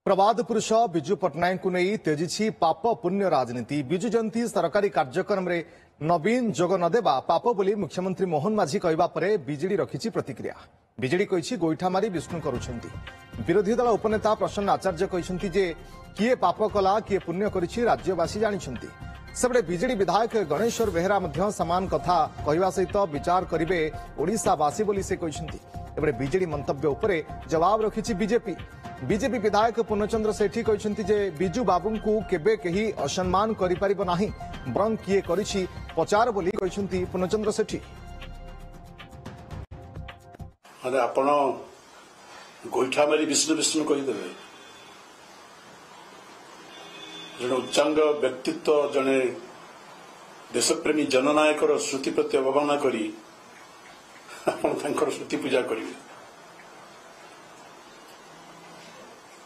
प्रवाद पुरुष विजु पट्टनायक को नहीं तेजी पाप पुण्य राजनीति। विजु जयंती सरकारी कार्यक्रम में नवीन जोग नदेवा पाप बोली मुख्यमंत्री मोहन माझी कहवा पर बिजेडी रखी प्रतिक्रिया। बिजेडी कही गोईठा मारी विष्णु करुछंती। विरोधी दल उपनेता प्रसन्न आचार्य कहते जे किए पाप कला किए पुण्य करिछि राज्यवासी जानिछंती। सेबडे बिजेडी विधायक गणेश्वर बेहेरा मध्य समान कथा कहवा सहित विचार करिवे ओडिशावासी बोली से कहछंती। एबडे बिजेडी मंतव्य उपरे जवाब रखिछि बीजेपी। बीजेपी विधायक पूर्णचंद्र सेठी कहते जे बिजू बाबू को केबे कहीं असम्मान करि परिबो नाही बरं किए करिछि पचार बोली कहते पूर्णचंद्र सेठी। माने आपण गोईठा मारी विष्णु विष्णु कहीदेवे। जड़े उच्चांग व्यक्तित्व जड़े देशप्रेमी जननायक श्रुति प्रति अवमानना करी श्रुति पूजा करेंगे।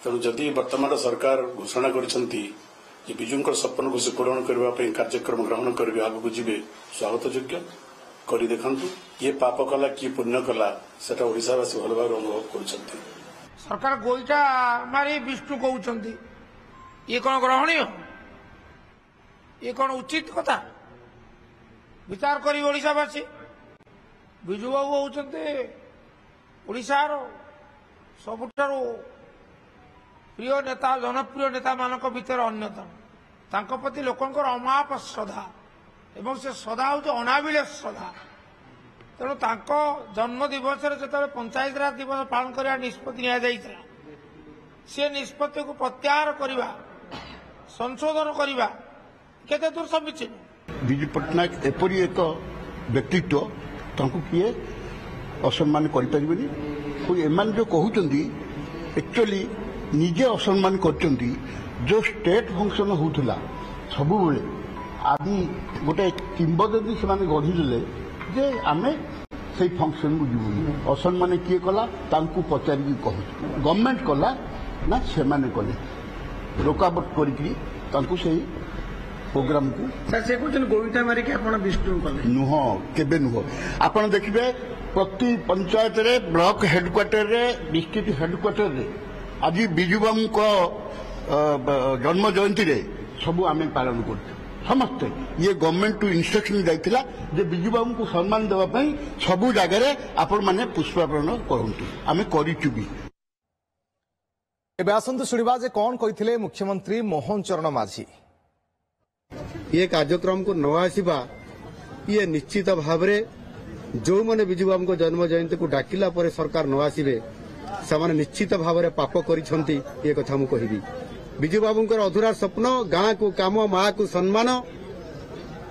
तेणु जदि वर्तमान सरकार घोषणा करिसेंती जे बिजुंकर सपन को से पूरण करने कार्यक्रम ग्रहण करेंगे आगू जीवे स्वागत योग्य करी देखंतु। ये पाप कला किए पुण्य कला सेटा ओडिशावासी भल भाव अनुभव करुछंती। सरकार गोईठा मारी विष्णु कहउछंती ये कौन ग्रहणीय ये कौन उचित कथा विचार करी ओडिशावासी। बिजू बाबू होउछंती ओडिशार सबुठारो प्रिय नेता जनप्रिय नेता मानक भितर अन्यतम। तांको प्रति लोकंकर अमाप श्रद्धा एवं से श्रद्धा हूँ अनाबिलेष श्रद्धा। तेणु तांको जन्म दिवस जो पंचायत राज दिवस पालन करने निष्पत्ति निया से निष्पत्ति को प्रत्याहार करने संशोधन करने केते दूर समीचीन। विजु पट्टनायक एपरी एक व्यक्तित्व तांको किए असम्मान करिपरिबेनी। एमान जो कहउचंदी एक्चुअली निजे असम्मान करचंदी। जो स्टेट फंक्शन होउथला सबु बेले आदि गोटे किंबदंती से गढ़ीदेले जे आमे से फंक्शन को जीवनी असम्मान किए कला तांकु पचारि कहू गवर्नमेंट कला ना से कले रोकावट करी प्रोग्राम को से गोईठा मारिक विष्णु कले नुह केबे नुह। आपण देखिबे प्रति पंचायत रे ब्लॉक हेडक्वार्टर रे डिस्ट्रिक्ट हेडक्वार्टर रे आज बिजू बाबू को जन्म जयंती रे सबू आमे पालन करते समस्ते। ये गवर्नमेंट टू इंस्ट्रक्शन जाइतिला जे बिजू बाबू को सम्मान देवा पई सबू जगह रे आपण माने पुष्पार्पण करंतु आमे करिचु भी। एबे आसंतु सुनिबा जे कोन कहिथिले मुख्यमंत्री मोहन चरण माझी। ये कार्यक्रम को न आसीबा ये निश्चित भाव रे जो माने बिजू बाबू को जन्म जयंती को डाकिला परे सरकार न आसीबे से निश्चित भाव में पाप करिसेंती ये कथा मु कहिबी। बिजू बाबूंकर अधूरा स्वप्न गाँ को काम माँ को सम्मान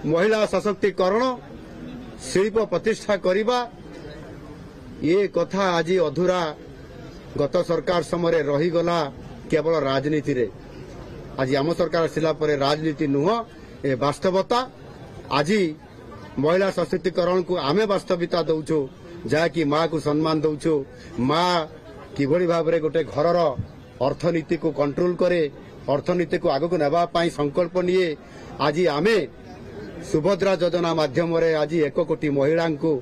महिला सशक्तिकरण शिल्प प्रतिष्ठा करबा ये कथा आज अधूरा गत सरकार समय रहीगला केवल राजनीति रे। आज आम सरकार आसिला परे राजनीति नुह ए वास्तवता। आज महिला सशक्तिकरण को आमे वास्तविकता दउछो जहाँकि माँ को सम्मान दउछो। माँ किभली भाव में गोटे घरर अर्थनीति को कंट्रोल करे अर्थनीति को आगक नेबा पाई संकल्प निये। आज आमे सुभद्रा योजना माध्यम रे आज 1 कोटी महिला को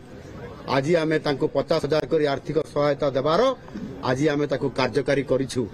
आज आमे तांको 50,000 करी आर्थिक सहायता देवार आज आमे ताको कार्यकारी करिछु।